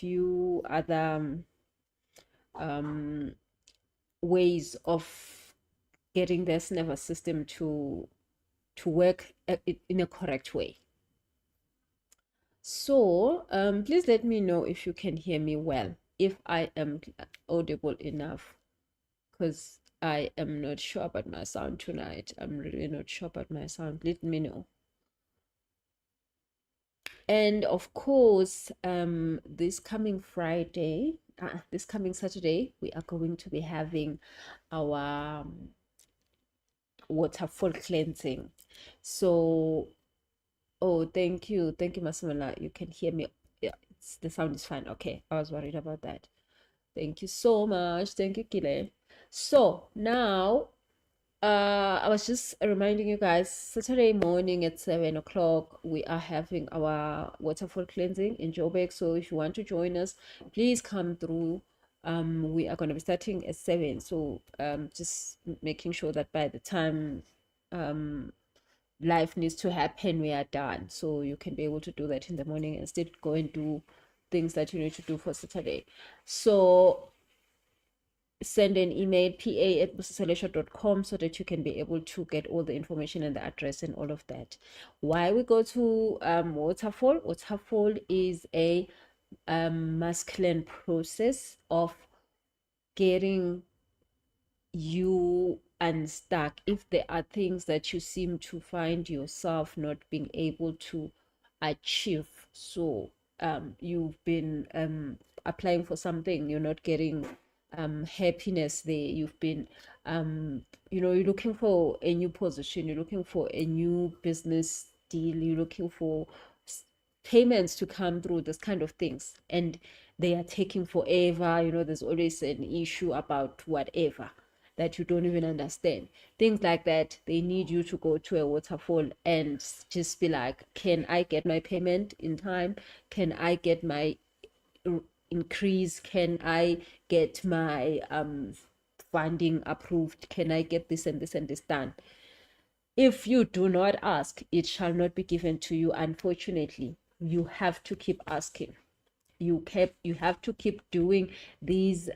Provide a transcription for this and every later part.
few other ways of getting this nervous system to work in a correct way. So please let me know if you can hear me well, if I am audible enough, because I am not sure about my sound tonight. I'm really not sure about my sound. Let me know. And of course, this coming Friday, this coming Saturday, we are going to be having our waterfall cleansing. So, oh, thank you, Masamala. You can hear me. Yeah, the sound is fine. Okay, I was worried about that. Thank you so much. Thank you, Kile. So now, I was just reminding you guys, Saturday morning at 7 o'clock, we are having our waterfall cleansing in Joburg. So if you want to join us, please come through. We are going to be starting at 7. So just making sure that by the time life needs to happen, we are done. So you can be able to do that in the morning and still go and do things that you need to do for Saturday. So send an email pa@busisalesha.com so that you can be able to get all the information and the address and all of that. Why we go to waterfall is a masculine process of getting you unstuck. If there are things that you seem to find yourself not being able to achieve, so you've been applying for something, you're not getting happiness there. You've been you're looking for a new position, you're looking for a new business deal, you're looking for payments to come through, this kind of things, and they are taking forever. There's always an issue about whatever that you don't even understand. Things like that, they need you to go to a waterfall and just be like, can I get my payment in time? Can I get my increase? Can I get my funding approved? Can I get this and this and this done? If you do not ask, it shall not be given to you. Unfortunately, you have to keep asking. You have to keep doing these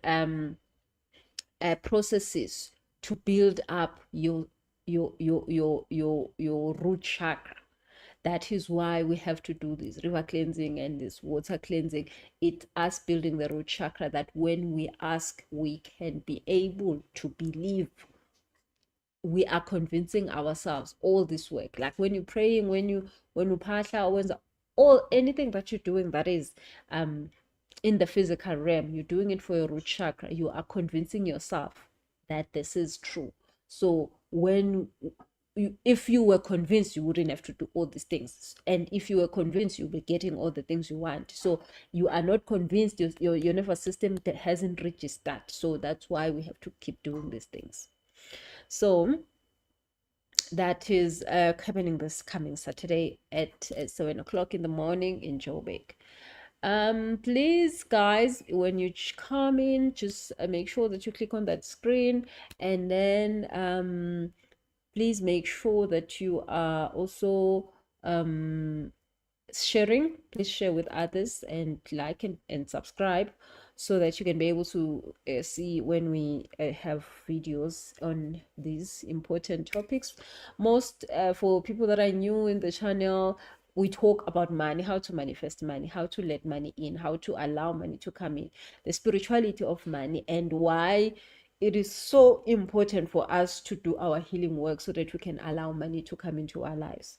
processes to build up your root chakra. That is why we have to do this river cleansing and this water cleansing. It's us building the root chakra, that when we ask, we can be able to believe. We are convincing ourselves all this work. Like when you're praying, when you pasha, when all anything that you're doing that is in the physical realm, you're doing it for your root chakra. You are convincing yourself that this is true. So if you were convinced, you wouldn't have to do all these things. And if you were convinced, you'll be getting all the things you want. So you are not convinced. Your nervous system that hasn't registered. So that's why we have to keep doing these things. So that is happening this coming Saturday at 7 o'clock in the morning in Joburg. Please, guys, when you come in, just make sure that you click on that screen, and then please make sure that you are also sharing. Please share with others and like and subscribe, so that you can be able to see when we have videos on these important topics. Most for people that are new in the channel, we talk about money, how to manifest money, how to let money in, how to allow money to come in, the spirituality of money, and why it is so important for us to do our healing work so that we can allow money to come into our lives.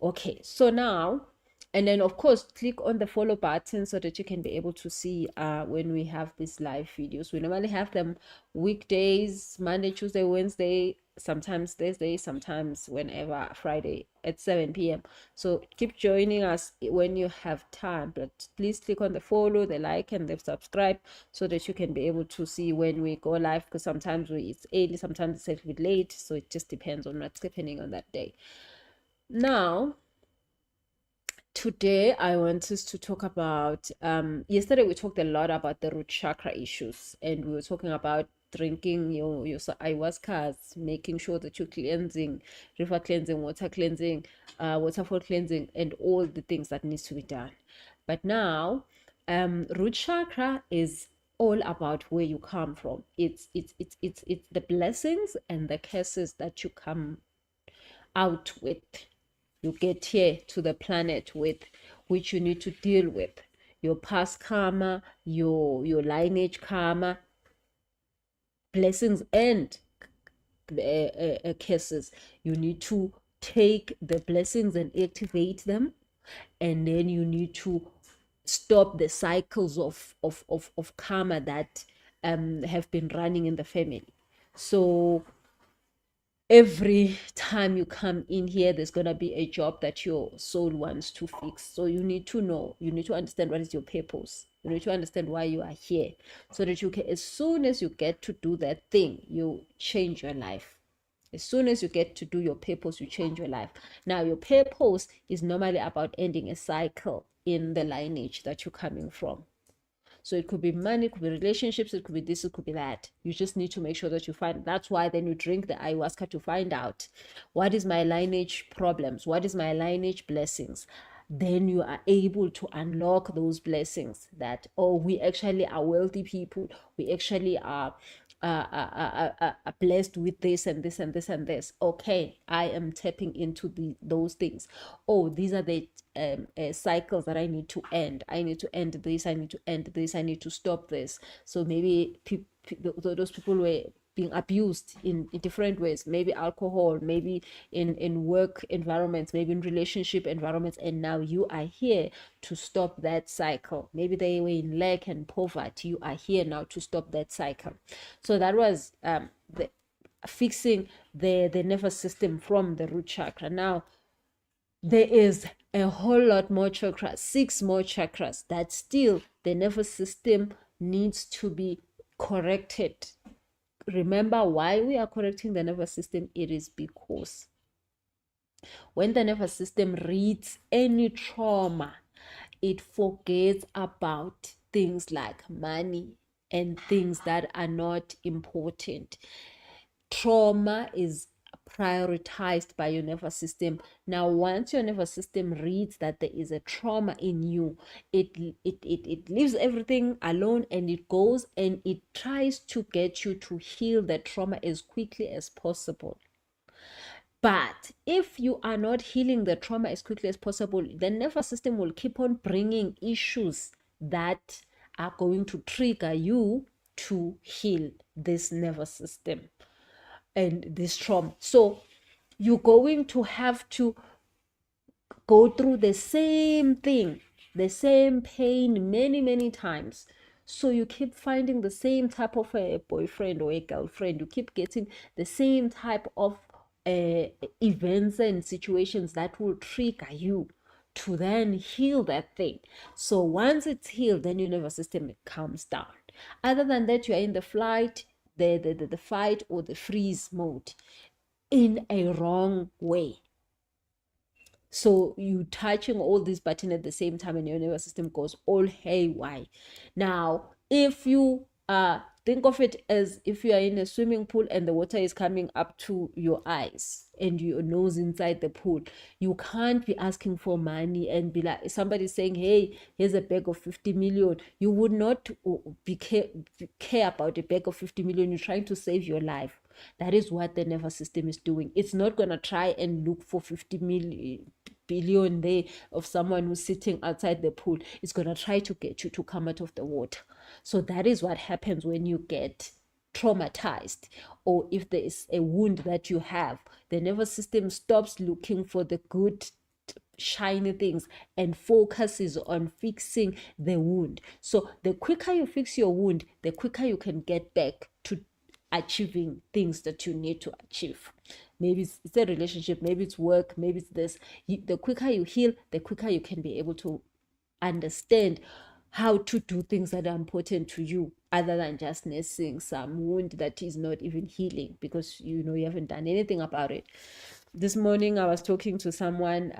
Okay, so now, and then of course click on the follow button so that you can be able to see when we have these live videos. We normally have them weekdays, Monday, Tuesday, Wednesday, sometimes Thursday, sometimes whenever, Friday at 7 p.m. So keep joining us when you have time, but please click on the follow, the like, and the subscribe so that you can be able to see when we go live, because sometimes it's early, sometimes it's a little bit late, so it just depends on what's happening on that day. Now, today I want us to talk about yesterday we talked a lot about the root chakra issues, and we were talking about drinking your ayahuasca, making sure that you're cleansing, river cleansing, water cleansing, waterfall cleansing, and all the things that needs to be done. But now root chakra is all about where you come from. It's the blessings and the curses that you come out with, you get here to the planet with, which you need to deal with. Your past karma, your lineage karma, blessings and curses. You need to take the blessings and activate them, and then you need to stop the cycles of karma that have been running in the family. So every time you come in here, there's going to be a job that your soul wants to fix. So you need to know, you need to understand what is your purpose. You need to understand why you are here, so that you can, as soon as you get to do that thing, you change your life. As soon as you get to do your purpose, you change your life. Now, your purpose is normally about ending a cycle in the lineage that you're coming from. So it could be money, it could be relationships, it could be this, it could be that. You just need to make sure that you find. That's why then you drink the ayahuasca to find out, what is my lineage problems, what is my lineage blessings. Then you are able to unlock those blessings that, oh, we actually are wealthy people, we actually are blessed with this and this and this and this. Okay, I am tapping into those things. Oh, these are the cycles that I need to end. I need to end this, I need to end this, I need to stop this. So maybe those people were being abused in different ways, maybe alcohol, maybe in work environments, maybe in relationship environments, and now you are here to stop that cycle. Maybe they were in lack and poverty, you are here now to stop that cycle. So that was the fixing the nervous system from the root chakra. Now there is a whole lot more chakras, 6 more chakras, that still the nervous system needs to be corrected. Remember why we are correcting the nervous system? It is because when the nervous system reads any trauma, it forgets about things like money and things that are not important. Trauma is prioritized by your nervous system. Now, once your nervous system reads that there is a trauma in you, it leaves everything alone, and it goes and it tries to get you to heal the trauma as quickly as possible. But if you are not healing the trauma as quickly as possible, the nervous system will keep on bringing issues that are going to trigger you to heal this nervous system and this trauma. So you're going to have to go through the same thing, the same pain many times. So you keep finding the same type of a boyfriend or a girlfriend. You keep getting the same type of events and situations that will trigger you to then heal that thing. So once it's healed, then your nervous system calms down. Other than that, you are in the flight, the fight or the freeze mode in a wrong way. So you touching all these buttons at the same time, and your nervous system goes all haywire. Now, if you think of it as if you are in a swimming pool and the water is coming up to your eyes and your nose inside the pool, you can't be asking for money and be like, somebody saying, hey, here's a bag of 50 million. You would not care about a bag of 50 million. You're trying to save your life. That is what the nervous system is doing. It's not going to try and look for 50 billion there of someone who's sitting outside the pool. It's going to try to get you to come out of the water. So that is what happens when you get traumatized, or if there is a wound that you have, the nervous system stops looking for the good shiny things and focuses on fixing the wound. So the quicker you fix your wound, the quicker you can get back to achieving things that you need to achieve. Maybe it's a relationship, maybe it's work, maybe it's this. The quicker you heal, the quicker you can be able to understand how to do things that are important to you, other than just nursing some wound that is not even healing because you haven't done anything about it. This morning I was talking to someone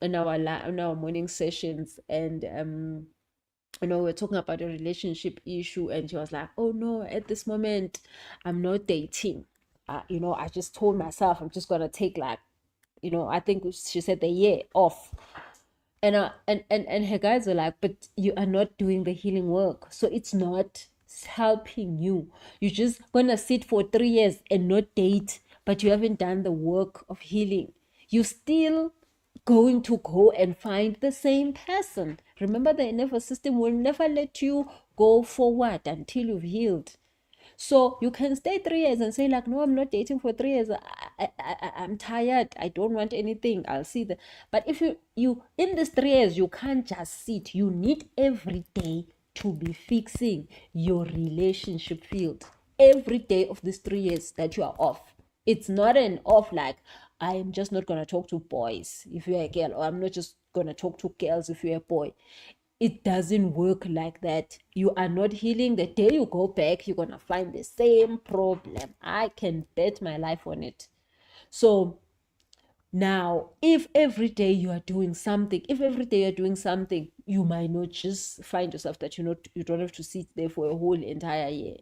in our morning sessions, and we're talking about a relationship issue, and she was like, oh no, at this moment I'm not dating. I just told myself I'm just gonna take, like, I think she said, the year off. And her guys are like, but you are not doing the healing work, so it's not helping you. You're just gonna sit for 3 years and not date, but you haven't done the work of healing. You still going to go and find the same person. Remember, the nervous system will never let you go forward until you've healed. So you can stay 3 years and say like, no, I'm not dating for 3 years. I'm tired. I don't want anything. I'll see the. But if you in these 3 years, you can't just sit. You need every day to be fixing your relationship field. Every day of these 3 years that you are off. It's not an off like, I am just not gonna talk to boys if you're a girl, or I'm not just gonna talk to girls if you're a boy. It doesn't work like that. You are not healing. The day you go back, you're gonna find the same problem. I can bet my life on it. So now, if every day you are doing something, you might not just find yourself that you don't have to sit there for a whole entire year.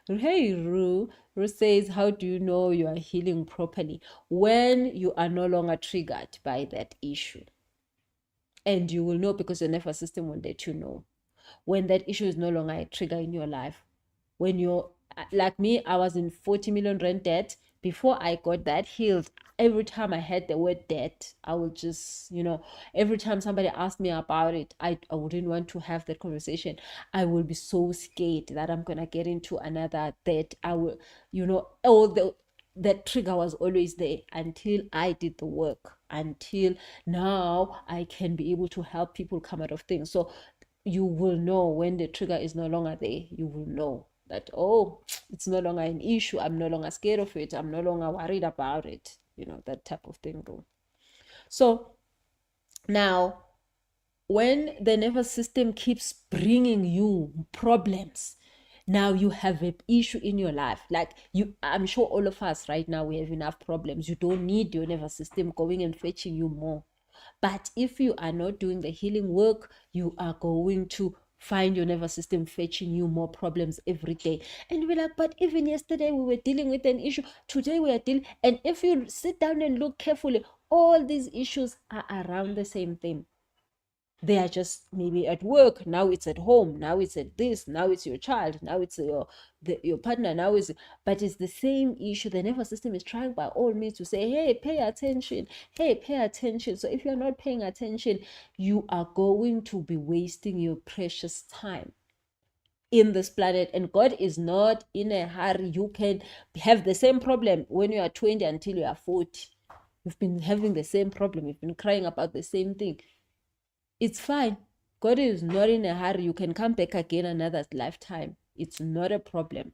Hey, Ru says, how do you know you are healing properly? When you are no longer triggered by that issue. And you will know because your nervous system will let you know when that issue is no longer a trigger in your life. When you're like me, I was in 40 million rand debt. Before I got that healed, every time I had the word debt, I would just, every time somebody asked me about it, I wouldn't want to have that conversation. I will be so scared that I'm going to get into another debt. I will, all that trigger was always there until I did the work, until now I can be able to help people come out of things. So you will know when the trigger is no longer there. You will know that, oh, it's no longer an issue. I'm no longer scared of it. I'm no longer worried about it. That type of thing. So now, when the nervous system keeps bringing you problems, now you have an issue in your life. Like I'm sure all of us right now, we have enough problems. You don't need your nervous system going and fetching you more. But if you are not doing the healing work, you are going to find your nervous system fetching you more problems every day. And we're like, but even yesterday we were dealing with an issue. Today we are dealing. And if you sit down and look carefully, all these issues are around the same thing. They are just maybe at work, now it's at home, now it's at this, now it's your child, now it's your partner, but it's the same issue. The nervous system is trying by all means to say, hey, pay attention. So if you're not paying attention, you are going to be wasting your precious time in this planet. And God is not in a hurry. You can have the same problem when you are 20 until you are 40. You've been having the same problem, you've been crying about the same thing. It's fine. God is not in a hurry. You can come back again another lifetime. It's not a problem.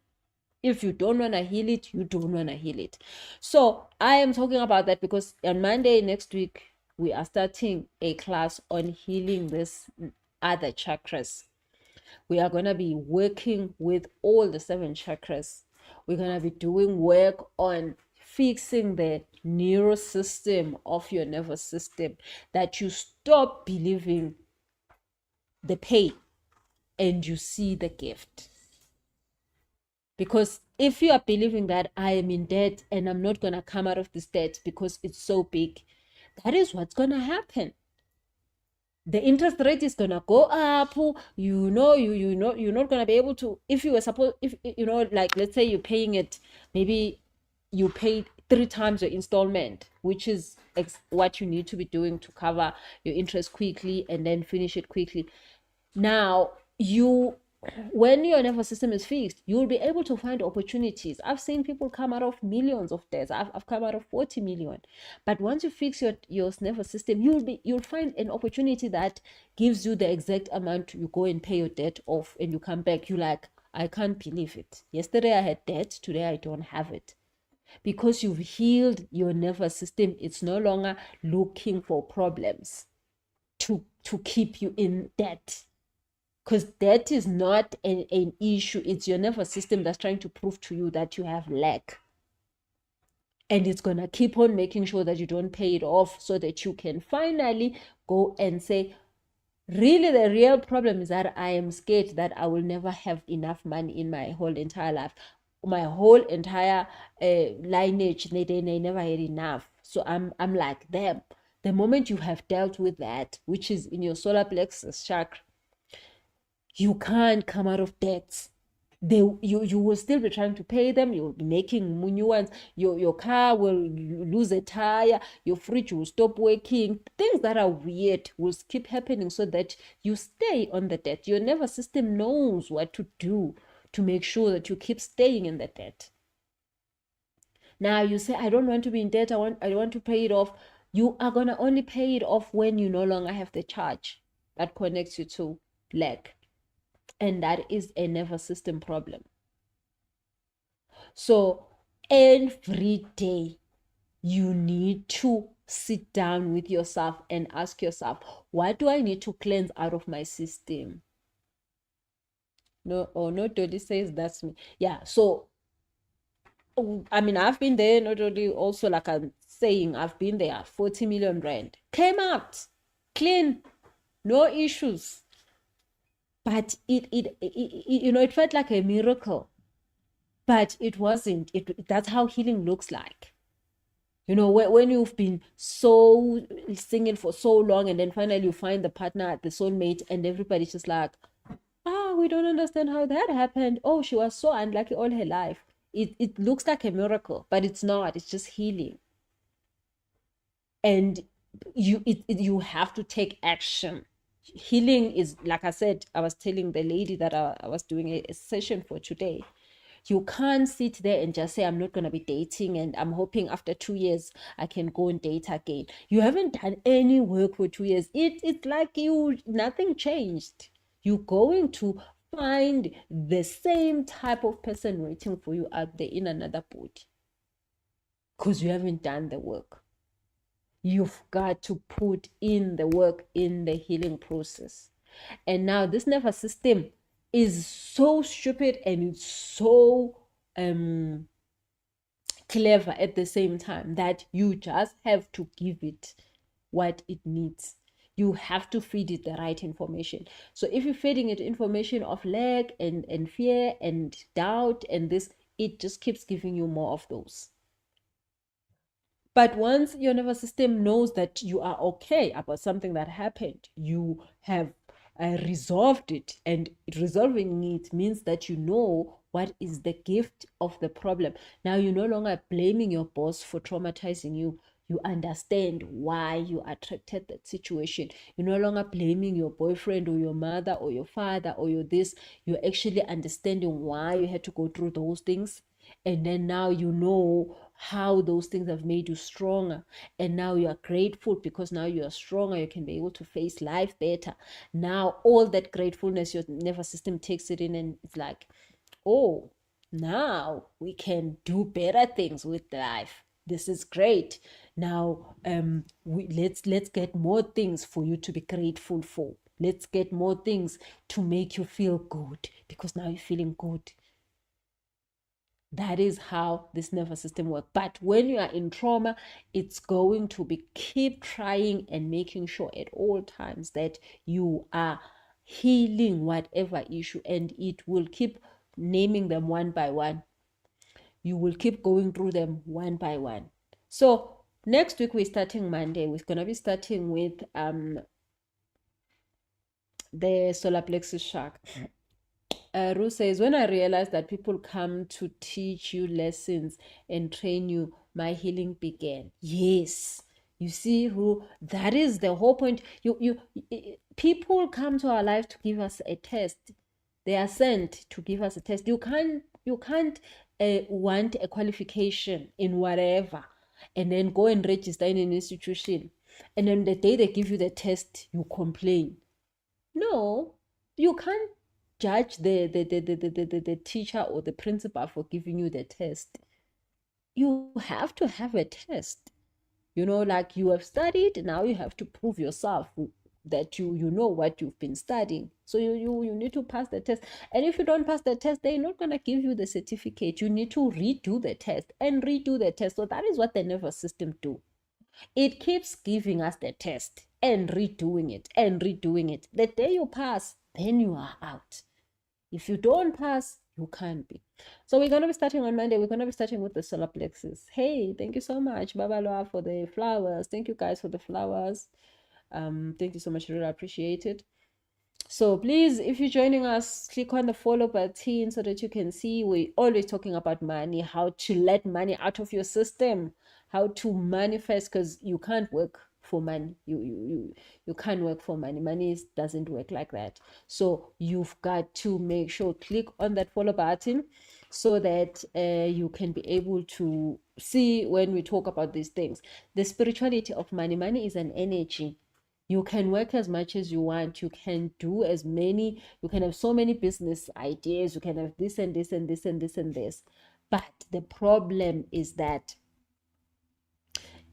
If you don't want to heal it, you don't want to heal it. So I am talking about that because on Monday next week, we are starting a class on healing this other chakras. We are going to be working with all the 7 chakras. We're going to be doing work on fixing the neural system of your nervous system, that you stop believing the pain and you see the gift. Because if you are believing that I am in debt and I'm not going to come out of this debt because it's so big, that is what's going to happen. The interest rate is going to go up. You're not going to be able to, if you were supposed, like let's say you're paying it, maybe you paid 3 times your installment, which is what you need to be doing to cover your interest quickly and then finish it quickly. Now, when your nervous system is fixed, you'll be able to find opportunities. I've seen people come out of millions of debts. I've come out of 40 million. But once you fix your nervous system, you'll find an opportunity that gives you the exact amount. You go and pay your debt off and you come back. You're like, I can't believe it. Yesterday I had debt, today I don't have it. Because you've healed your nervous system, it's no longer looking for problems to keep you in debt. Because debt is not an issue. It's your nervous system that's trying to prove to you that you have lack. And it's going to keep on making sure that you don't pay it off so that you can finally go and say, really, the real problem is that I am scared that I will never have enough money in my whole entire life. My whole entire lineage, they never had enough. So I'm like them. The moment you have dealt with that, which is in your solar plexus chakra, you can't come out of debts. You will still be trying to pay them. You'll be making new ones. Your car will lose a tire. Your fridge will stop working. Things that are weird will keep happening so that you stay on the debt. Your nervous system knows what to do to make sure that you keep staying in the debt. Now you say, I don't want to be in debt. I want to pay it off. You are gonna only pay it off when you no longer have the charge that connects you to leg. And that is a nervous system problem. So every day you need to sit down with yourself and ask yourself, what do I need to cleanse out of my system? No, or no, Dodi says that's me. Yeah, so I mean, I've been there, not only also like I'm saying, I've been there, 40 million rand. Came out clean, no issues. But it felt like a miracle. But it wasn't. That's how healing looks like. When you've been so singing for so long and then finally you find the partner, the soulmate, and everybody's just like, we don't understand how that happened. Oh, she was so unlucky all her life. It looks like a miracle, but it's not. It's just healing. And you have to take action. Healing is, like I said, I was telling the lady that I was doing a session for today. You can't sit there and just say, I'm not going to be dating and I'm hoping after 2 years I can go and date again. You haven't done any work for 2 years. It's like nothing changed. You're going to find the same type of person waiting for you out there in another body because you haven't done the work. You've got to put in the work in the healing process. And now this nervous system is so stupid and it's so clever at the same time that you just have to give it what it needs. You have to feed it the right information. So if you're feeding it information of lack and fear and doubt and this, it just keeps giving you more of those. But once your nervous system knows that you are okay about something that happened, you have resolved it, and resolving it means that you know what is the gift of the problem. Now you're no longer blaming your boss for traumatizing you. You understand why you attracted that situation. You're no longer blaming your boyfriend or your mother or your father or your this. You're actually understanding why you had to go through those things. And then now you know how those things have made you stronger. And now you are grateful because now you are stronger. You can be able to face life better. Now all that gratefulness, your nervous system takes it in and it's like, oh, now we can do better things with life. This is great. Now let's get more things for you to be grateful for. Let's get more things to make you feel good because now you're feeling good. That is how this nervous system works. But when you are in trauma, it's going to be keep trying and making sure at all times that you are healing whatever issue, and it will keep naming them one by one. You will keep going through them one by one. So next week we're starting Monday. We're gonna be starting with the solar plexus chakra. Ruth says, when I realized that people come to teach you lessons and train you, my healing began. Yes. You see, Ruth, that is the whole point. People come to our life to give us a test. They are sent to give us a test. You can't want a qualification in whatever and then go and register in an institution. And then the day they give you the test, you complain. No, you can't judge the teacher or the principal for giving you the test. You have to have a test. Like you have studied, now you have to prove yourself that you know what you've been studying. So you need to pass the test. And if you don't pass the test, they're not going to give you the certificate. You need to redo the test and redo the test. So that is what the nervous system do. It keeps giving us the test and redoing it and redoing it. The day you pass, then you are out. If you don't pass, You can't be. So we're gonna be starting on Monday. We're gonna be starting with the solar plexus. Hey, thank you so much, Babaloa, for the flowers. Thank you guys for the flowers. Thank you so much. Really appreciate it. So please, if you're joining us, click on the follow button so that you can see we're always talking about money, how to let money out of your system, how to manifest, because you can't work for money. You can't work for money. Money doesn't work like that. So you've got to make sure click on that follow button so that you can be able to see when we talk about these things. The spirituality of money. Money is an energy. You can work as much as you want. You can do as many, you can have so many business ideas. You can have this and this and this and this and this. But the problem is that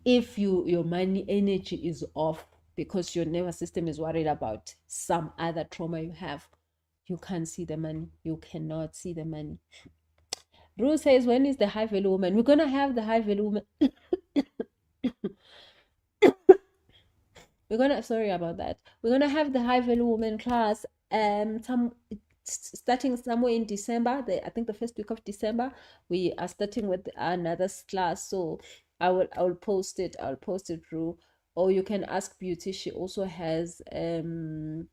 if your money energy is off because your nervous system is worried about some other trauma you have, you can't see the money. You cannot see the money. Rue says, when is the high value woman? We're gonna have the high value woman. Sorry about that. We're gonna have the high value woman class starting somewhere in December. I think the first week of December. We are starting with another class. So I will post it. I'll post it through. Or you can ask Beauty. She also has the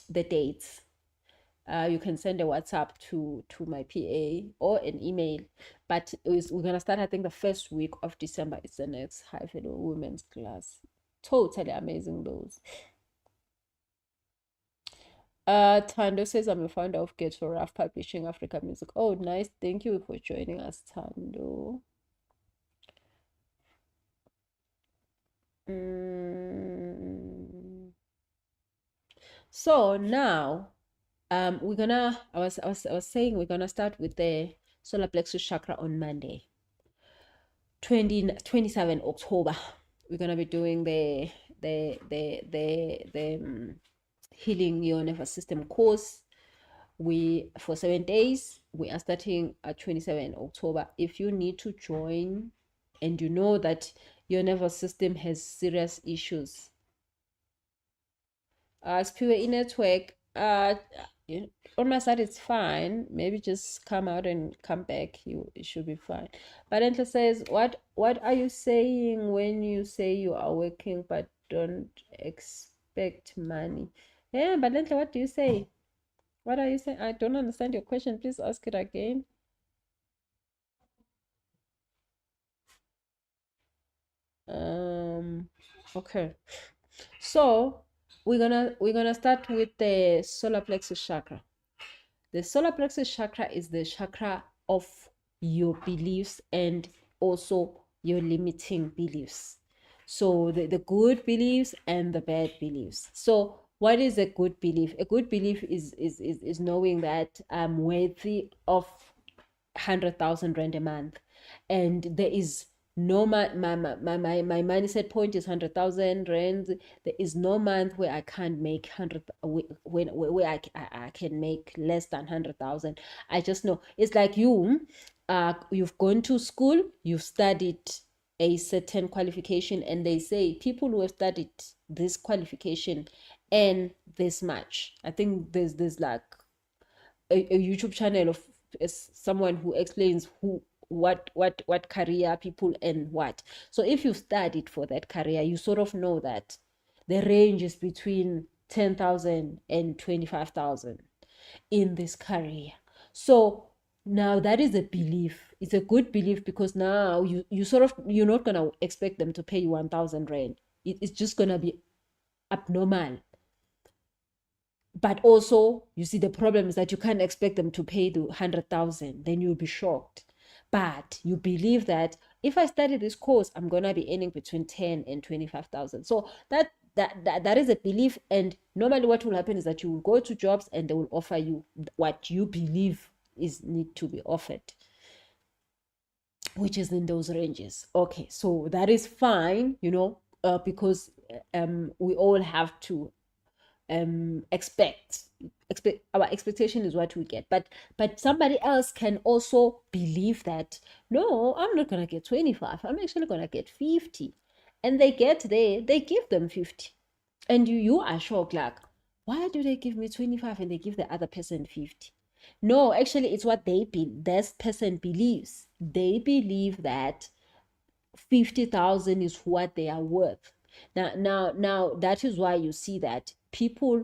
dates. You can send a WhatsApp to my PA or an email. But we're gonna start, I think, the first week of December. It's the next high value women's class. Totally amazing those. Tando says, I'm a founder of Get for Rough Publishing Africa Music. Oh, nice. Thank you for joining us, Tando. So now, we're gonna. I was saying we're gonna start with the solar plexus chakra on Monday, 27 October. We're gonna be doing the healing your nervous system course. For 7 days, we are starting at 27 October. If you need to join and you know that your nervous system has serious issues, as PUA network, on my side it's fine. Maybe just come out and come back. It should be fine. But Entla says, what are you saying when you say you are working but don't expect money? Yeah, but Entla, what do you say? What are you saying? I don't understand your question. Please ask it again. Okay. So we're gonna start with the solar plexus chakra. The solar plexus chakra is the chakra of your beliefs and also your limiting beliefs. So the good beliefs and the bad beliefs. So what is a good belief? A good belief is knowing that I'm worthy of 100,000 rand a month, and there is no my mindset point is 100,000 rand. There is no month where I can't make 100, where I can make less than 100,000. I just know it's like you've gone to school, you've studied a certain qualification, and they say people who have studied this qualification and this much. I think there's like a YouTube channel of someone who explains what career people and what. So if you studied for that career, you sort of know that the range is between 10,000 and 25,000 in this career. So now that is a belief. It's a good belief because now you're not gonna expect them to pay you 1,000 rand. It's just gonna be abnormal. But also, you see, the problem is that you can't expect them to pay the 100,000. Then you'll be shocked. But you believe that if I study this course, I'm gonna be earning between 10 and 25,000. So that is a belief. And normally, what will happen is that you will go to jobs and they will offer you what you believe is need to be offered, which is in those ranges. Okay, so that is fine, because we all have to expect our expectation is what we get, but somebody else can also believe that no, I'm not gonna get 25, I'm actually gonna get 50, and they get there, they give them 50, and you are shocked, like, why do they give me 25 and they give the other person 50? No, actually, it's what this person believes. They believe that 50,000 is what they are worth. Now, that is why you see that people,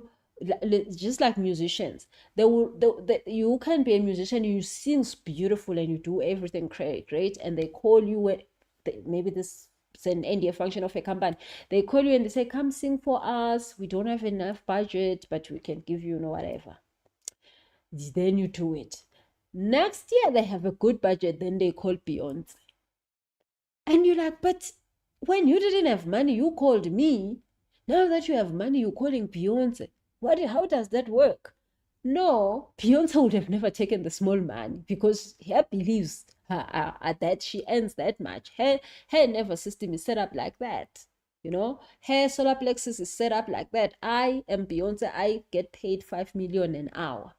just like musicians, you can be a musician, you sing beautiful and you do everything great, and they call you when maybe this is an NDA function of a company. They call you and they say, "Come sing for us. We don't have enough budget, but we can give you, whatever." Then you do it. Next year they have a good budget, then they call Beyonce. And you're like, but when you didn't have money, you called me. Now that you have money, you're calling Beyonce. How does that work? No, Beyonce would have never taken the small money because her beliefs that she earns that much. Her nervous system is set up like that. Her solar plexus is set up like that. I am Beyonce. I get paid 5 million an hour.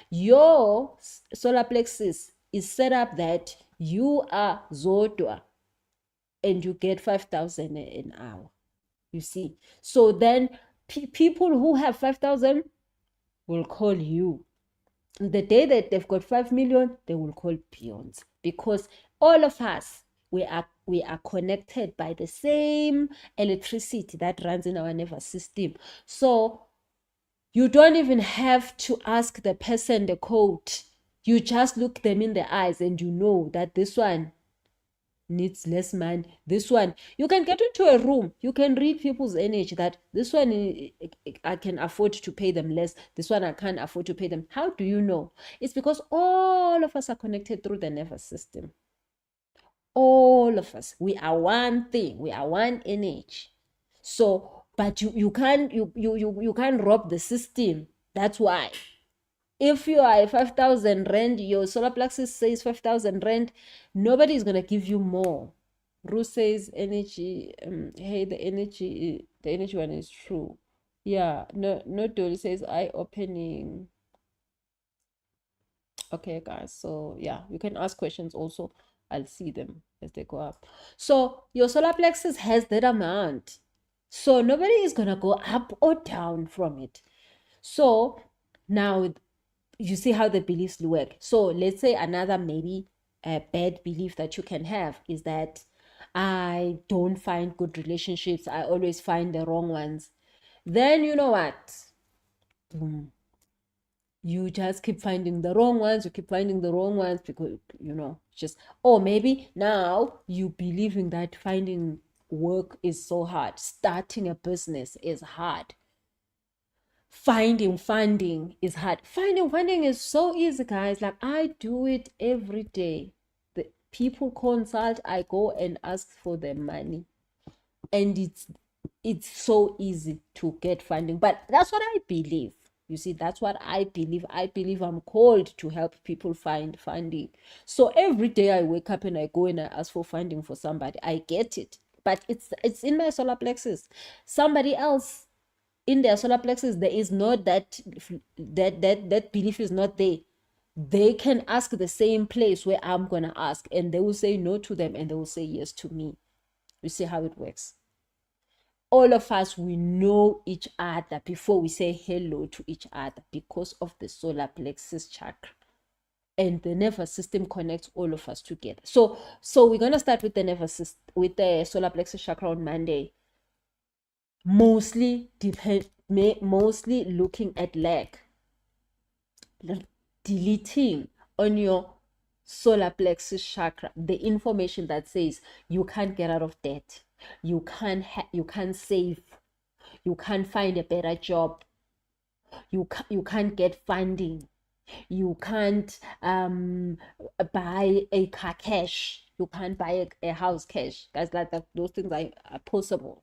Your solar plexus is set up that you are Zodwa and you get 5,000 an hour. You see, so then people who have 5,000 will call you. The day that they've got 5 million, they will call Beyonce, because all of us, we are connected by the same electricity that runs in our nervous system. So you don't even have to ask the person the code. You just look them in the eyes and you know that this one needs less money. This one, you can get into a room, you can read people's energy, that this one I can afford to pay them less, this one I can't afford to pay them. How do you know? It's because all of us are connected through the nervous system. All of us, we are one thing, we are one energy. So but you can't rob the system. That's why if you are a 5,000 rand, your solar plexus says 5,000 rand, nobody is going to give you more. Ru says energy, hey, the energy one is true. Yeah, no, Dolly says eye-opening. Okay, guys, so yeah, you can ask questions also. I'll see them as they go up. So your solar plexus has that amount. So nobody is going to go up or down from it. So now you see how the beliefs work. So let's say another maybe a bad belief that you can have is that I don't find good relationships. I always find the wrong ones. Then you know what? You just keep finding the wrong ones. You keep finding the wrong ones because, just, or maybe now you believing that finding work is so hard. Starting a business is hard. Finding funding is hard. Finding funding is so easy, guys. Like, I do it every day. The people consult, I go and ask for their money, and it's so easy to get funding. But that's what I believe. You see, that's what I believe. I believe I'm called to help people find funding. So every day I wake up and I go and I ask for funding for somebody. I get it, but it's in my solar plexus. Somebody else in their solar plexus, there is not that belief is not there. They can ask the same place where I'm gonna ask, and they will say no to them and they will say yes to me. You see how it works? All of us, we know each other before we say hello to each other because of the solar plexus chakra, and the nervous system connects all of us together. So we're gonna start with the nervous system, with the solar plexus chakra on Monday. Mostly looking at lack, deleting on your solar plexus chakra the information that says you can't get out of debt, you can't save, you can't find a better job, you can't get funding, you can't buy a car cash, you can't buy a house cash. Guys, like that, those things are possible.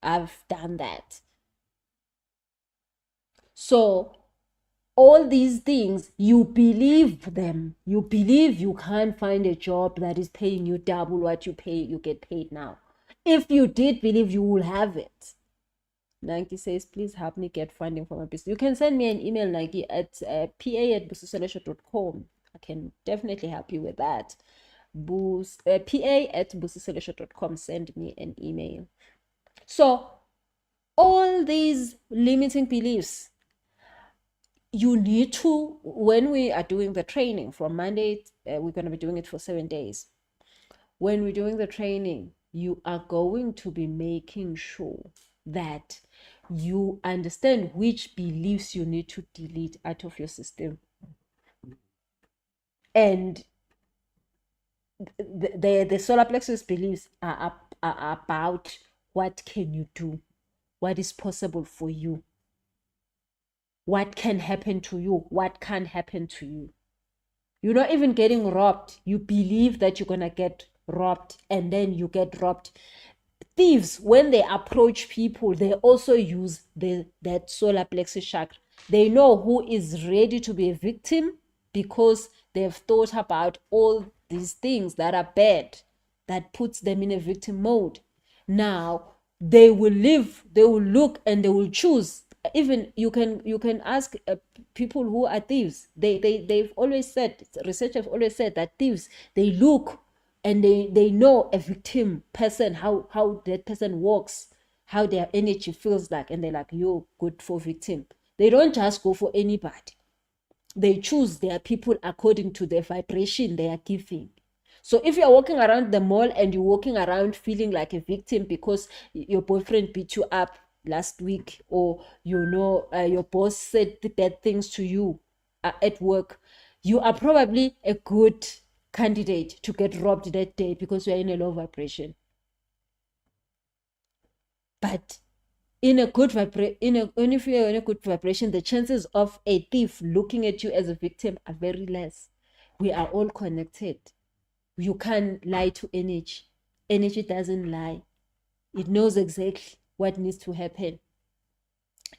I've done that. So all these things, you believe them. You believe you can't find a job that is paying you double what you get paid now. If you did believe, you will have it. Nike says, please help me get funding for my business. You can send me an email, Nike, at pa@busiselesha.com. I can definitely help you with that. pa@busiselesha.com. Send me an email. So all these limiting beliefs, you need to, when we are doing the training from Monday, we're going to be doing it for 7 days. When we're doing the training, you are going to be making sure that you understand which beliefs you need to delete out of your system. And the solar plexus beliefs are about what can you do, what is possible for you, what can happen to you, what can't happen to you. You're not even getting robbed. You believe that you're going to get robbed, and then you get robbed. Thieves, when they approach people, they also use that solar plexus chakra. They know who is ready to be a victim because they've thought about all these things that are bad, that puts them in a victim mode. Now they will live, they will look, and they will choose. Even you can ask people who are thieves. They've always said, research have always said that thieves, they look and they know a victim person, how that person walks, how their energy feels like, and they're like, you're good for victim. They don't just go for anybody. They choose their people according to the vibration they are giving. So if you're walking around the mall and you're walking around feeling like a victim because your boyfriend beat you up last week, or your boss said the bad things to you at work, you are probably a good candidate to get robbed that day because you're in a low vibration. But if you're in a good vibration, the chances of a thief looking at you as a victim are very less. We are all connected. You can't lie to energy. Energy doesn't lie. It knows exactly what needs to happen.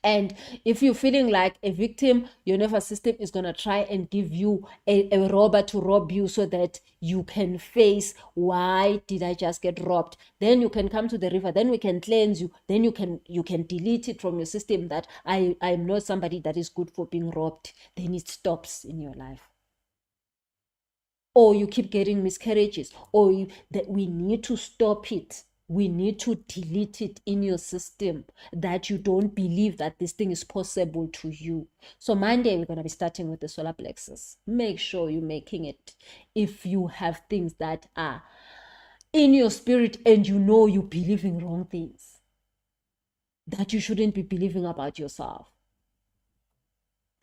And if you're feeling like a victim, your nervous system is going to try and give you a robber to rob you so that you can face, why did I just get robbed? Then you can come to the river, then we can cleanse you, then you can delete it from your system that I'm not somebody that is good for being robbed. Then it stops in your life. Or you keep getting miscarriages, or that we need to stop it. We need to delete it in your system, that you don't believe that this thing is possible to you. So Monday, we're going to be starting with the solar plexus. Make sure you're making it. If you have things that are in your spirit and you know you're believing wrong things, that you shouldn't be believing about yourself,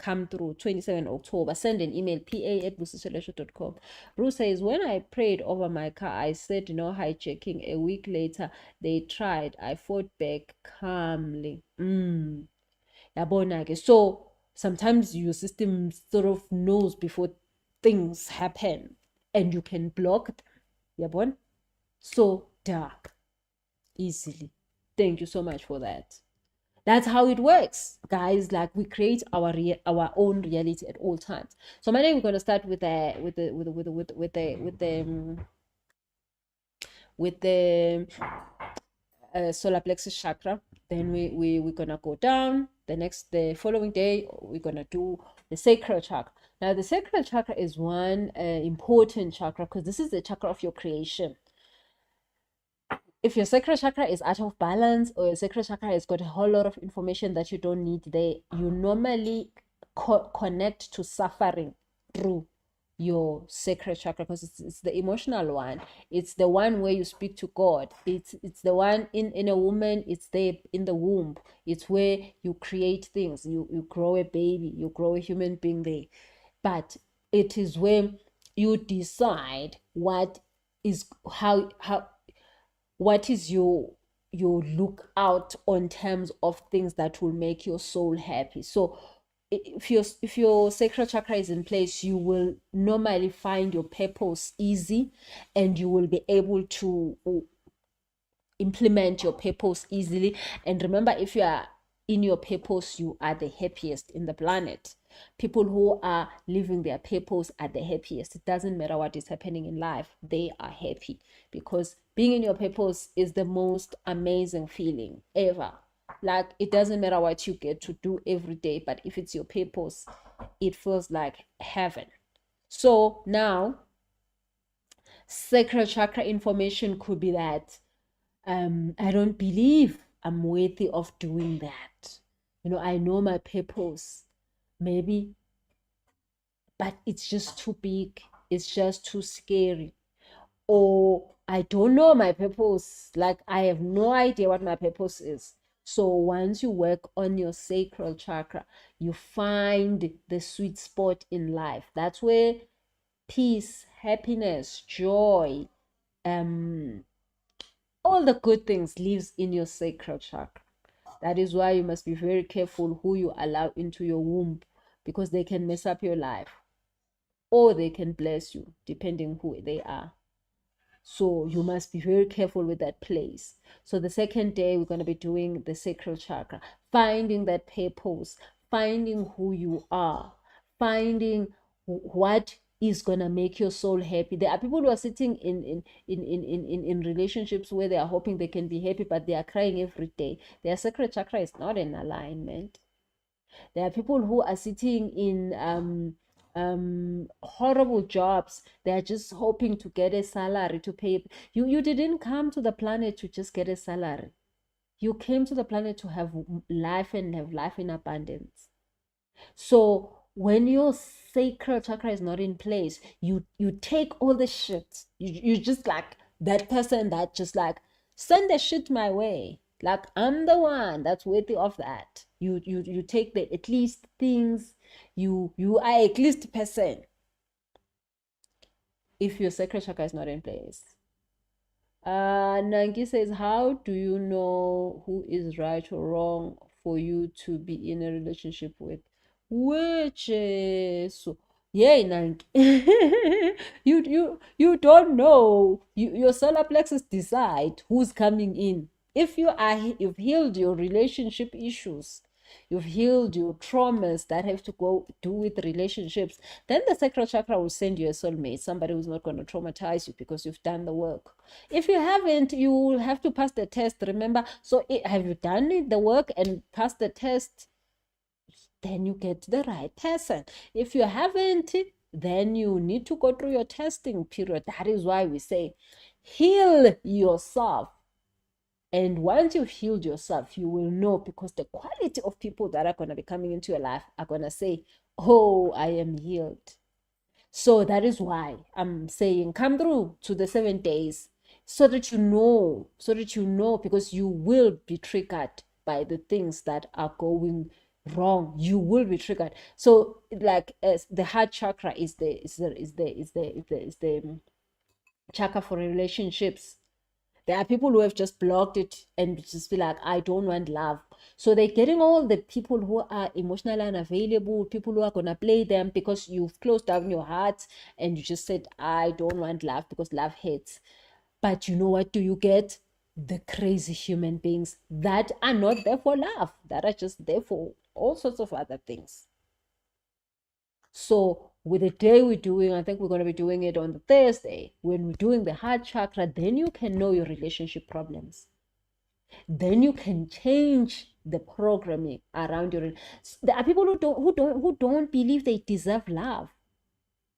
come through 27 October. Send an email, pa@busisolesho.com. Ruth says, when I prayed over my car, I said no hijacking. A week later, they tried. I fought back calmly. So sometimes your system sort of knows before things happen, and you can block them. So dark easily. Thank you so much for that. That's how it works, guys. Like, we create our own reality at all times. So Monday we're going to start with the solar plexus chakra. Then we're gonna go down. The following day we're gonna do the sacral chakra. Now the sacral chakra is one important chakra because this is the chakra of your creation. If your sacral chakra is out of balance, or your sacral chakra has got a whole lot of information that you don't need there, you normally connect to suffering through your sacral chakra, because it's the emotional one. It's the one where you speak to God. It's the one in a woman. It's there in the womb. It's where you create things. You grow a baby. You grow a human being there. But it is where you decide what is what is your lookout on terms of things that will make your soul happy. So if your sacral chakra is in place, you will normally find your purpose easy, and you will be able to implement your purpose easily. And remember, if you are in your purpose, you are the happiest in the planet. People who are living their purpose are the happiest. It doesn't matter what is happening in life, they are happy, because being in your purpose is the most amazing feeling ever. Like, it doesn't matter what you get to do every day, but if it's your purpose, it feels like heaven. So now, sacral chakra information could be that I don't believe I'm worthy of doing that. I know my purpose, maybe, but it's just too big, it's just too scary. Or I don't know my purpose, like I have no idea what my purpose is. So once you work on your sacral chakra, you find the sweet spot in life. That's where peace, happiness, joy, all the good things lives in your sacral chakra. That is why you must be very careful who you allow into your womb, because they can mess up your life or they can bless you depending who they are. So you must be very careful with that place. So the second day, we're going to be doing the sacral chakra, finding that purpose, finding who you are, finding what is going to make your soul happy. There are people who are sitting in relationships where they are hoping they can be happy, but they are crying every day. Their sacral chakra is not in alignment. There are people who are sitting in horrible jobs. They are just hoping to get a salary to pay. You didn't come to the planet to just get a salary. You came to the planet to have life and have life in abundance. So when your sacral chakra is not in place, you take all the shit. You just like that person that just like send the shit my way. Like I'm the one that's worthy of that. You take the at least things. You are at least person if your sacral chakra is not in place. Nangi says, how do you know who is right or wrong for you to be in a relationship with? Which so yeah, Nangi. You don't know. Your solar plexus decide who's coming in. If you've healed your relationship issues, you've healed your traumas that have to go do with relationships, then the sacral chakra will send you a soulmate, somebody who's not going to traumatize you because you've done the work. If you haven't, you will have to pass the test, remember. So have you done the work and passed the test? Then you get the right person. If you haven't, then you need to go through your testing period. That is why we say heal yourself. And once you've healed yourself, you will know, because the quality of people that are going to be coming into your life are going to say, oh, I am healed. So that is why I'm saying come through to the 7 days so that you know, because you will be triggered by the things that are going wrong. You will be triggered. So like as the heart chakra is the chakra for relationships. There are people who have just blocked it and just be like, I don't want love. So they're getting all the people who are emotionally unavailable, people who are going to play them because you've closed down your heart and you just said, I don't want love because love hurts. But you know what do you get? The crazy human beings that are not there for love, that are just there for all sorts of other things. So with the day we're doing, I think we're going to be doing it on the Thursday. When we're doing the heart chakra, then you can know your relationship problems. Then you can change the programming around your. There are people who don't believe they deserve love.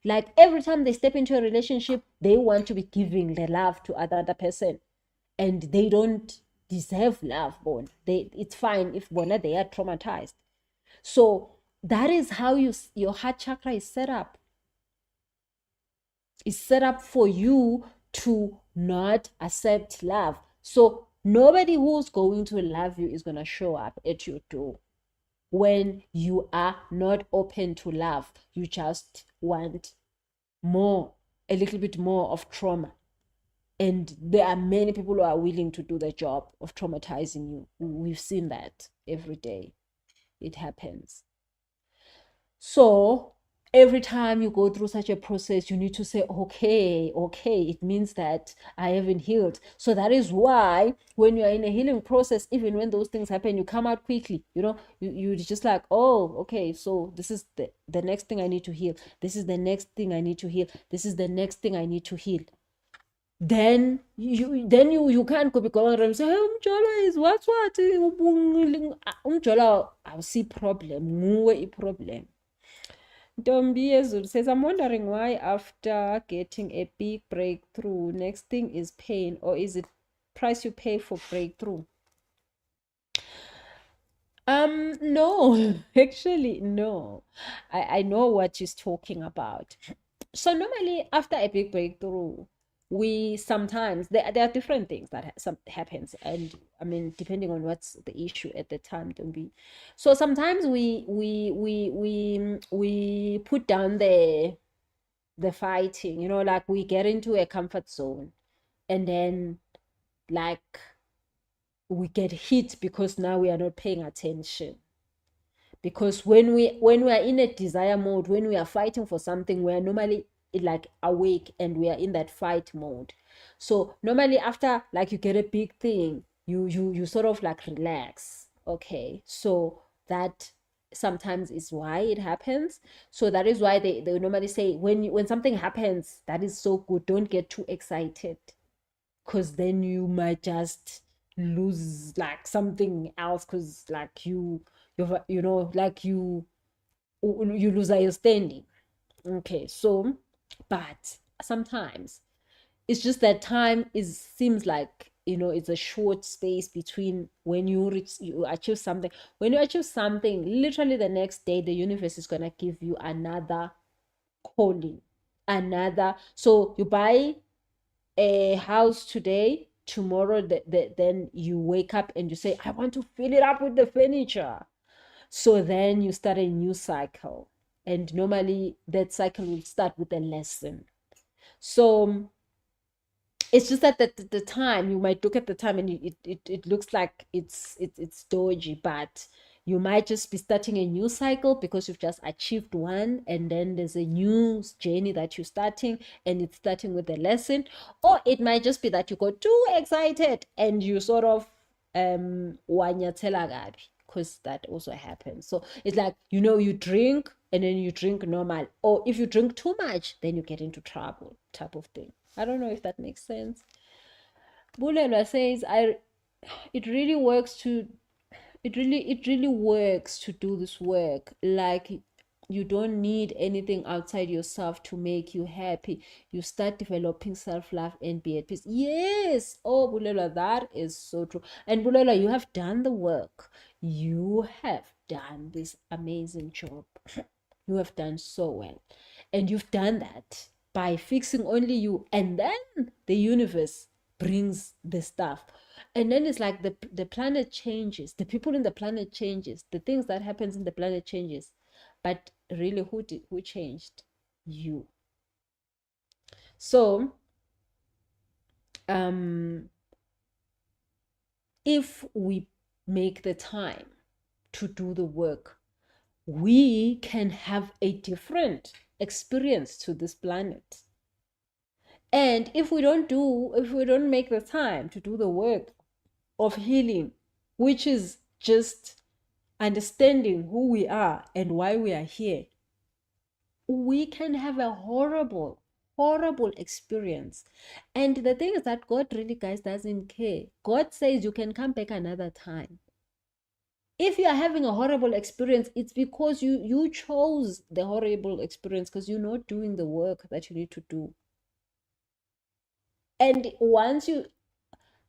Like every time they step into a relationship, they want to be giving the love to other person, and they don't deserve love. It's fine if they are traumatized. So that is how your heart chakra is set up. It's set up for you to not accept love. So nobody who's going to love you is going to show up at your door when you are not open to love. You just want more, a little bit more of trauma. And there are many people who are willing to do the job of traumatizing you. We've seen that every day. It happens. So every time you go through such a process, you need to say, okay, it means that I haven't healed. So that is why when you're in a healing process, even when those things happen, you come out quickly. You just like, oh, okay, so this is the next thing I need to heal. This is the next thing I need to heal. This is the next thing I need to heal. Then you can't go going around and say, hey, umjola is what umjola awusi problem, nguwe problem. Dombi Ezul says, I'm wondering why after getting a big breakthrough, next thing is pain, or is it price you pay for breakthrough? No, actually, no. I know what she's talking about. So normally after a big breakthrough, we sometimes there are different things that some happens, and I mean depending on what's the issue at the time, don't be. So sometimes we put down the fighting, like we get into a comfort zone, and then like we get hit because now we are not paying attention. Because when we are in a desire mode, when we are fighting for something, we are normally like awake and we are in that fight mode. So normally after like you get a big thing, you sort of like relax. Okay, so that sometimes is why it happens. So that is why they normally say when something happens that is so good, don't get too excited, because then you might just lose like something else, because like like you lose your standing. Okay, so but sometimes it's just that time is seems like it's a short space between when you achieve something. When you achieve something, literally the next day the universe is gonna give you another calling, another. So you buy a house today, tomorrow then you wake up and you say, I want to fill it up with the furniture. So then you start a new cycle, and normally that cycle will start with a lesson. So it's just that the time, you might look at the time and it looks like it's dodgy, but you might just be starting a new cycle because you've just achieved one, and then there's a new journey that you're starting, and it's starting with a lesson. Or it might just be that you got too excited and you sort of wanyathela kabi, because that also happens. So it's like, you drink and then you drink normal, or if you drink too much then you get into trouble type of thing. I don't know if that makes sense. Bulelwa says, I it really works to it really works to do this work. Like, you don't need anything outside yourself to make you happy. You start developing self-love and be at peace. Yes. Oh, Bulelwa, that is so true. And Bulelwa, you have done the work. You have done this amazing job. You have done so well. And you've done that by fixing only you. And then the universe brings the stuff. And then it's like the planet changes, the people in the planet changes, the things that happens in the planet changes. But really, who changed? You. So if we make the time to do the work, we can have a different experience to this planet. And if we don't make the time to do the work of healing, which is just understanding who we are and why we are here, we can have a horrible, horrible experience. And the thing is that God really, guys, doesn't care. God says you can come back another time. If you are having a horrible experience, it's because you chose the horrible experience, because you're not doing the work that you need to do. And once you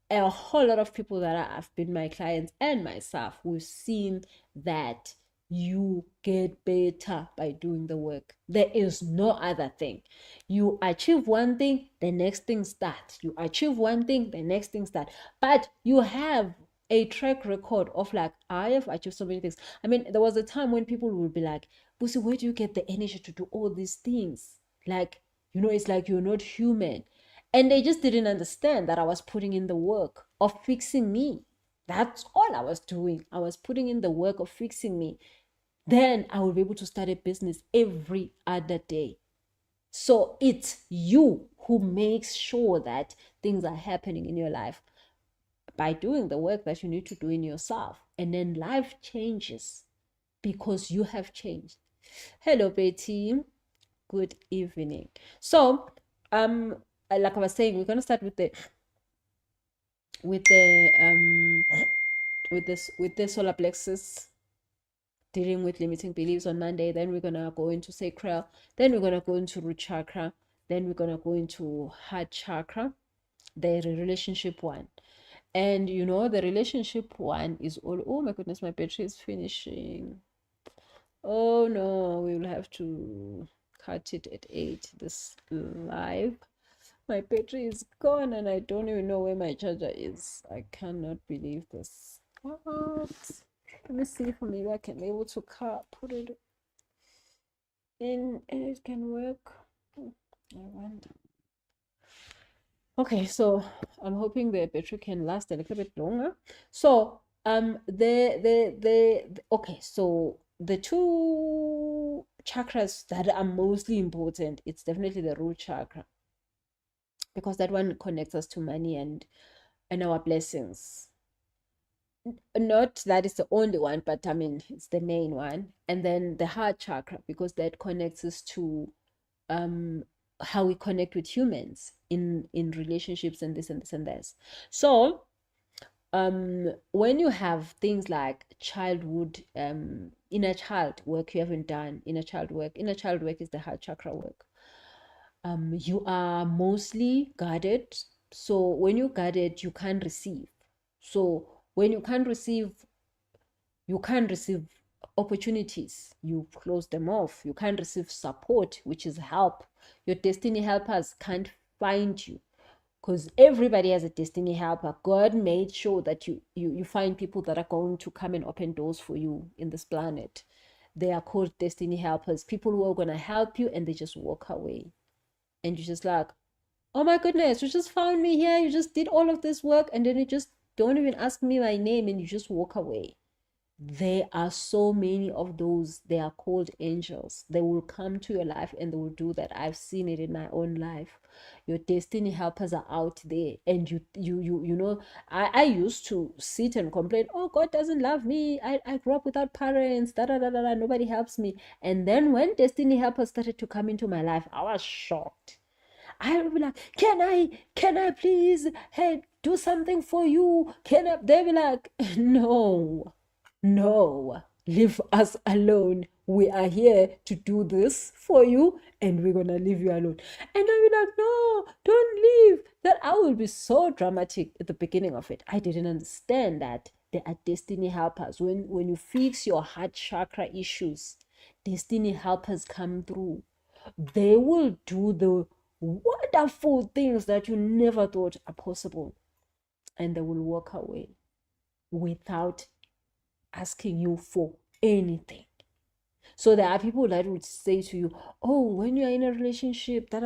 a whole lot of people that have been my clients and myself, we've seen that you get better by doing the work. There is no other thing. You achieve one thing, the next thing starts. You achieve one thing, the next thing starts. But you have a track record of like, I have achieved so many things. I mean, there was a time when people would be like, Busi, where do you get the energy to do all these things? Like, it's like you're not human. And they just didn't understand that I was putting in the work of fixing me. That's all I was doing. I was putting in the work of fixing me. Then I will be able to start a business every other day. So it's you who makes sure that things are happening in your life by doing the work that you need to do in yourself. And then life changes because you have changed. Hello, Betty. Good evening. So, like I was saying, we're gonna start with the with the with the solar plexus, dealing with limiting beliefs on Monday. Then we're gonna go into sacral. Then we're gonna go into root chakra. Then we're gonna go into heart chakra, the relationship one. And you know, the relationship one is all, oh my goodness, my battery is finishing. Oh no, we will have to cut it at 8, this live. My battery is gone and I don't even know where my charger is. I cannot believe this. What? Let me see if maybe I can be able to put it in and it can work. I wonder. Okay, so I'm hoping the battery can last a little bit longer. So okay, so the two chakras that are mostly important, it's definitely the root chakra, because that one connects us to money and our blessings. Not that it's the only one, but I mean it's the main one. And then the heart chakra, because that connects us to how we connect with humans in relationships and this and this and this. So when you have things like childhood inner child work you haven't done, inner child work is the heart chakra work. You are mostly guarded. So when you're guarded, you can't receive. So when you can't receive opportunities, you close them off. You can't receive support, which is help. Your destiny helpers can't find you, because everybody has a destiny helper. God made sure that you find people that are going to come and open doors for you in this planet. They are called destiny helpers, people who are going to help you and they just walk away. And you're just like, oh my goodness, you just found me here, you just did all of this work, and then you just don't even ask me my name and you just walk away. There are so many of those. They are called angels. They will come to your life and they will do that. I've seen it in my own life. Your destiny helpers are out there, and you know, I used to sit and complain, oh, God doesn't love me. I grew up without parents, nobody helps me. And then when destiny helpers started to come into my life, I was shocked. I would be like, can I please, hey, do something for you? Can I? They be like, no, leave us alone. We are here to do this for you, and we're gonna leave you alone. And I be like, no, don't leave. That I will be so dramatic at the beginning of it. I didn't understand that there are destiny helpers. When you fix your heart chakra issues, destiny helpers come through. They will do the wonderful things that you never thought are possible, and they will walk away without asking you for anything. So there are people that would say to you, oh, when you're in a relationship, you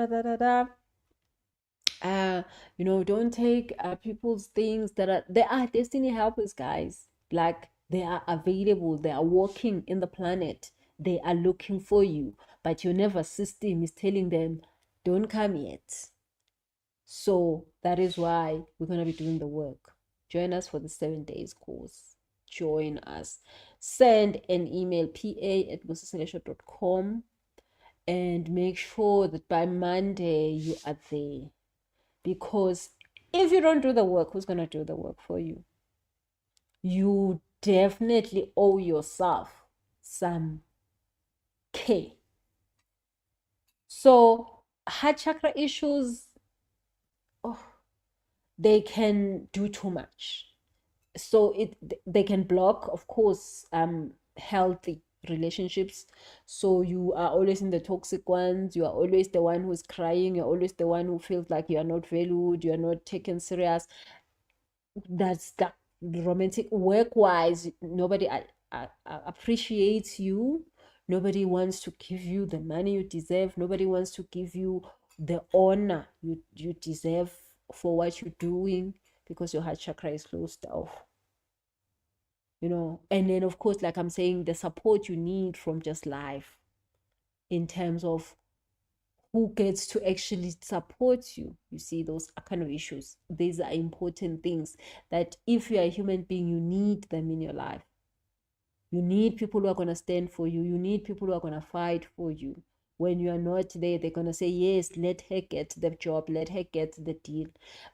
know, don't take people's things. There are destiny helpers, guys. Like, they are available, they are walking in the planet, they are looking for you, but your nervous system is telling them, don't come yet. So that is why we're going to be doing the work. Join us for the 7 days course. Join us. Send an email, pa@vusiseleshow.com, and make sure that by Monday you are there. Because if you don't do the work, who's going to do the work for you? You definitely owe yourself some care. So heart chakra issues, oh, they can do too much. So they can block, of course, healthy relationships. So you are always in the toxic ones, you are always the one who's crying, you're always the one who feels like you are not valued, you are not taken serious. That's that. Romantic work wise, nobody appreciates you, nobody wants to give you the money you deserve, nobody wants to give you the honor you deserve for what you're doing, because your heart chakra is closed off, you know. And then of course, like I'm saying, the support you need from just life, in terms of who gets to actually support you. You see, those are kind of issues. These are important things that if you're a human being, you need them in your life. You need people who are going to stand for you. You need people who are going to fight for you. When you are not there, they're going to say, yes, let her get the job, let her get the deal.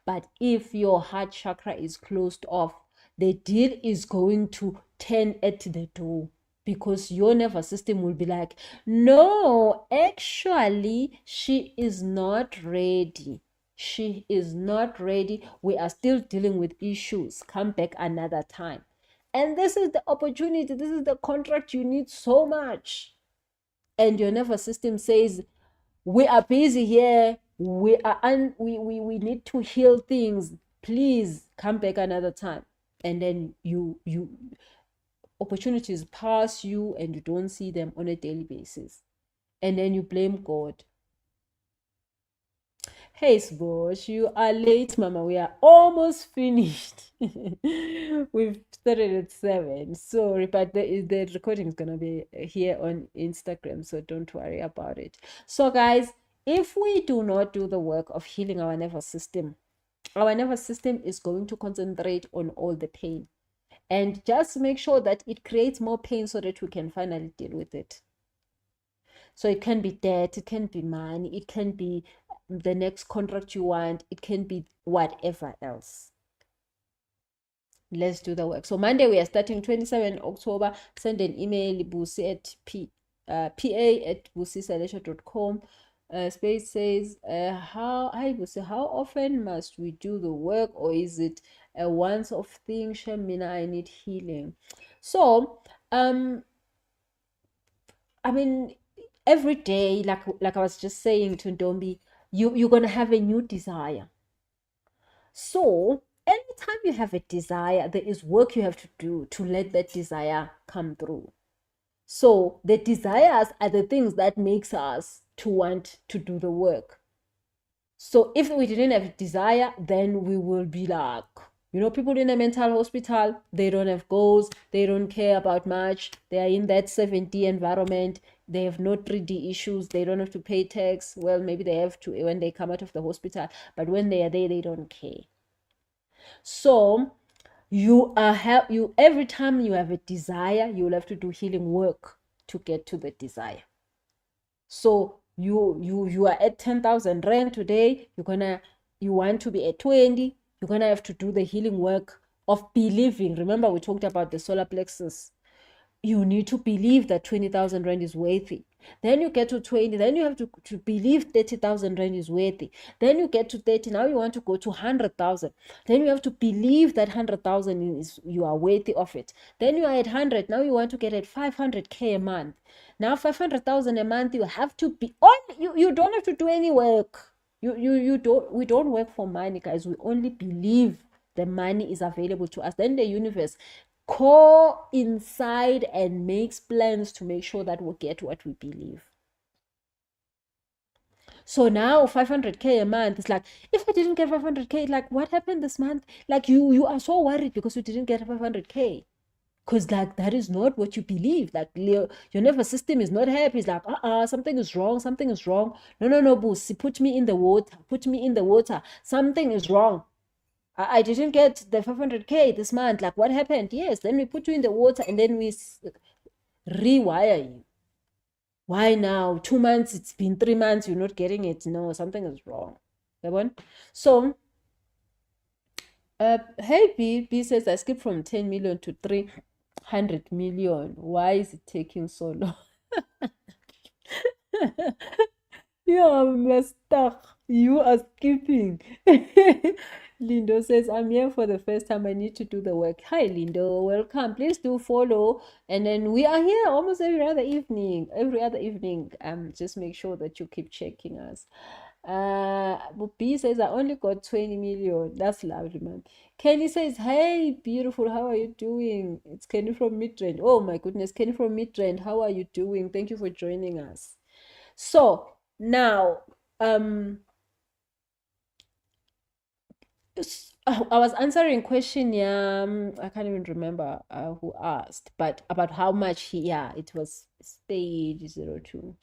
But if your heart chakra is closed off, the deal is going to turn at the door, because your nervous system will be like, no, actually, she is not ready. She is not ready. We are still dealing with issues. Come back another time. And this is the opportunity. This is the contract you need so much. And your nervous system says, we are busy here. We need to heal things. Please come back another time. And then you opportunities pass you and you don't see them on a daily basis. And then you blame God. Hey, Sbosh, you are late, Mama. We are almost finished. We've started at 7. So, but the recording is going to be here on Instagram. So, don't worry about it. So, guys, if we do not do the work of healing our nervous system is going to concentrate on all the pain. And just make sure that it creates more pain so that we can finally deal with it. So it can be debt, it can be money, it can be the next contract you want, it can be whatever else. Let's do the work. So Monday we are starting 27 October. Send an email busi at pa@busisalesha.com. Space says, how often must we do the work, or is it a once-off thing? Shamina, I need healing. So I mean, every day, like I was just saying to Ndombi, you're gonna have a new desire. So anytime you have a desire, there is work you have to do to let that desire come through. So the desires are the things that makes us to want to do the work. So if we didn't have desire, then we will be like, people in a mental hospital, they don't have goals, they don't care about much, they are in that 7D environment, they have no 3D issues, they don't have to pay tax. Well, maybe they have to when they come out of the hospital, but when they are there, they don't care. So every time you have a desire, you will have to do healing work to get to the desire. So you are at 10,000 rand today, you want to be at 20, you're gonna have to do the healing work of believing. Remember, we talked about the solar plexus. You need to believe that 20,000 rand is worthy. Then you get to 20, then you have to believe 30,000 rand is worthy. Then you get to 30, now you want to go to 100,000. Then you have to believe that 100,000 is, you are worthy of it. Then you are at 100, now you want to get at 500k a month. Now 500,000 a month, you have to be on, you don't have to do any work. We don't work for money, guys. We only believe the money is available to us. Then the universe coincide and makes plans to make sure that we get what we believe. So now 500k a month is like, if I didn't get 500k, like what happened this month? Like you are so worried because you didn't get 500k. Because like that is not what you believe. Like your nervous system is not happy. It's like, something is wrong, something is wrong. No, Boosie, put me in the water, something is wrong. I didn't get the 500k this month. Like, what happened? Yes, then we put you in the water and then we rewire you. Why now? 2 months, it's been 3 months, you're not getting it. No, something is wrong. So, hey, B says, I skipped from 10 million to 300 million. Why is it taking so long? You are messed up. You are skipping. Lindo says, I'm here for the first time. I need to do the work. Hi, Lindo. Welcome. Please do follow. And then we are here almost every other evening. Just make sure that you keep checking us. B says, I only got 20 million. That's lovely, man. Kenny says, hey, beautiful. How are you doing? It's Kenny from Midrand. Oh, my goodness. Kenny from Midrand. How are you doing? Thank you for joining us. So now, I was answering a question, I can't even remember who asked, but about how much it was spade 02.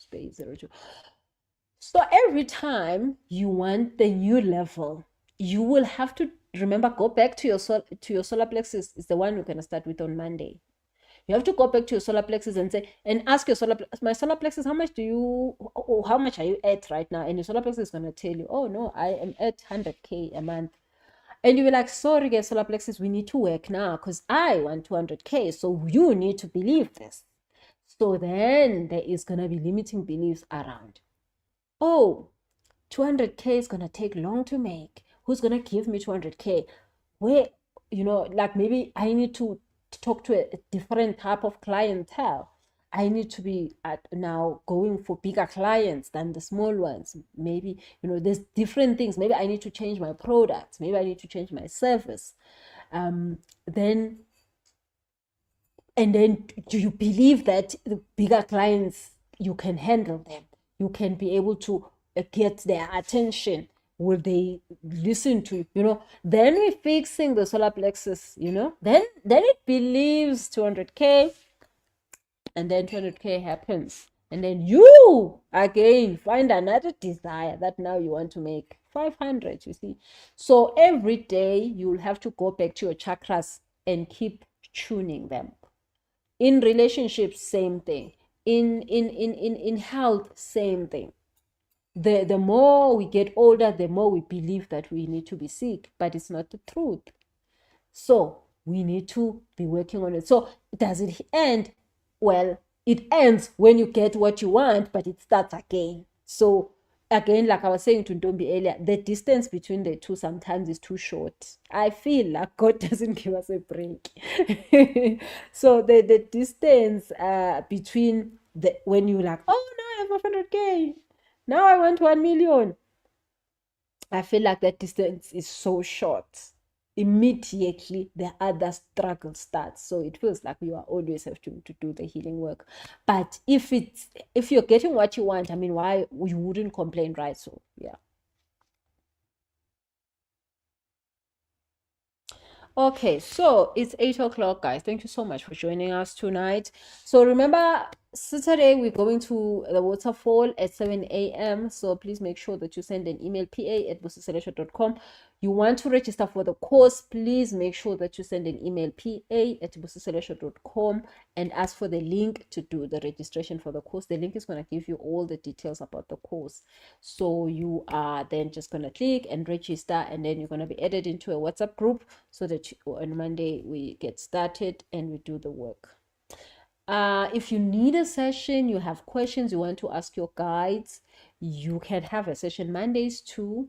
So every time you want the new level, you will have to remember, go back to your solar plexus. Is the one we're gonna start with on Monday. You have to go back to your solar plexus and say, and ask your my solar plexus, how much are you at right now? And your solar plexus is going to tell you, oh no, I am at 100k a month. And you'll be like, sorry guys, solar plexus, we need to work now because I want 200k. So you need to believe this. So then there is going to be limiting beliefs around. Oh, 200K is going to take long to make. Who's going to give me 200K? Where, like maybe I need to talk to a different type of clientele. I need to be now going for bigger clients than the small ones. Maybe, there's different things. Maybe I need to change my products. Maybe I need to change my service. Then do you believe that the bigger clients, you can handle them? You can be able to get their attention? Will they listen to you? Then we're fixing the solar plexus, then it believes 200K, and then 200K happens. And then you again find another desire that now you want to make 500, you see. So every day you'll have to go back to your chakras and keep tuning them. In relationships, same thing. In health, same thing. The more we get older, the more we believe that we need to be sick, but it's not the truth. So we need to be working on it. So does it end? Well, it ends when you get what you want, but it starts again. So again, like I was saying to Ntombi earlier, the distance between the two sometimes is too short. I feel like God doesn't give us a break. So the distance between when you're like, oh, now I have 500K, now I want 1 million, I feel like that distance is so short. Immediately the other struggle starts. So it feels like you are always have to do the healing work. But if you're getting what you want, I mean, why you wouldn't complain, right? So yeah. Okay, so it's 8 o'clock, guys. Thank you so much for joining us tonight. So remember, Saturday we're going to the waterfall at 7 a.m. So please make sure that you send an email, pa@busiselesho.com. You want to register for the course, please make sure that you send an email, pa@busiselesho.com, and ask for the link to do the registration for the course. The link is going to give you all the details about the course. So you are then just going to click and register, and then you're going to be added into a WhatsApp group so that on Monday we get started and we do the work. If you need a session, you have questions, you want to ask your guides, you can have a session Mondays to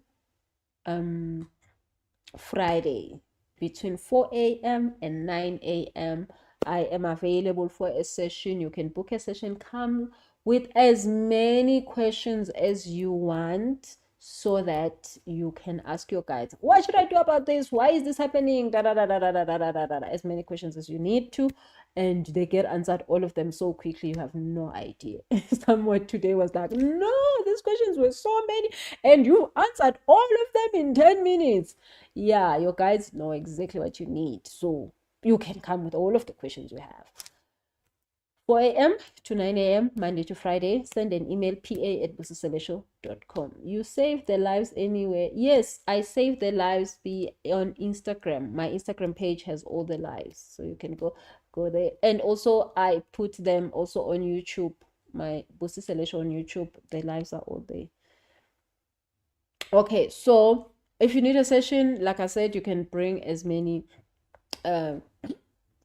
Friday between 4 a.m. and 9 a.m. I am available for a session. You can book a session. Come with as many questions as you want so that you can ask your guides, what should I do about this? Why is this happening? Da, da, da, da, da, da, da, da, da, da. As many questions as you need to, and they get answered, all of them, so quickly you have no idea. Someone today was like, no, these questions were so many and you answered all of them in 10 minutes. Yeah, your guides know exactly what you need, so you can come with all of the questions you have. 4 a.m. to 9 a.m. Monday to Friday. Send an email, pa@busiselesho.com. You save their lives anywhere. Yes, I save their lives on Instagram. My Instagram page has all the lives, so you can go there. And also I put them also on YouTube. My Busi Selesho on YouTube, the lives are all there. Okay, so if you need a session, like I said, you can bring as many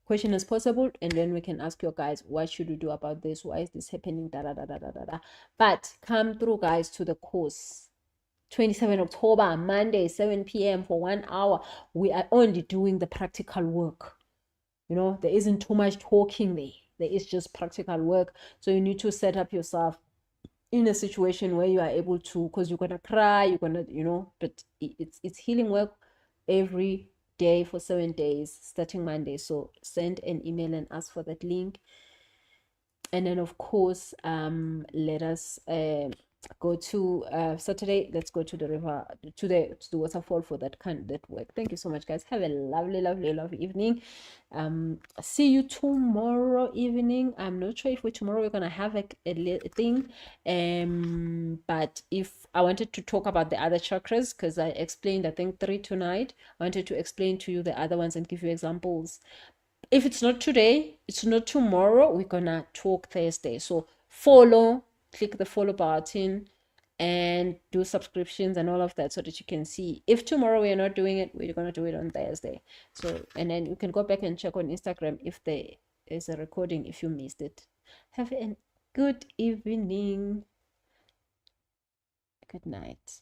questions as possible, and then we can ask your guys, what should we do about this? Why is this happening? Da, da, da, da, da, da, da. But come through, guys, to the course. 27 October, Monday, 7 p.m. for 1 hour. We are only doing the practical work. There isn't too much talking there. There is just practical work. So you need to set up yourself in a situation where you are able to, because you're gonna cry, you're gonna, but it's healing work every day for 7 days starting Monday. So send an email and ask for that link, and then of course let us go to Saturday. Let's go to the river, to the waterfall for that work. Thank you so much, guys. Have a lovely evening. See you tomorrow evening. I'm not sure if tomorrow we're gonna have a thing, but if I wanted to talk about the other chakras, because I explained I think 3 tonight. I wanted to explain to you the other ones and give you examples. If it's not today, it's not tomorrow, we're gonna talk Thursday. So click the follow button and do subscriptions and all of that so that you can see. If tomorrow we are not doing it, we're gonna do it on Thursday. So, and then you can go back and check on Instagram if there is a recording if you missed it. Have a good evening. Good night.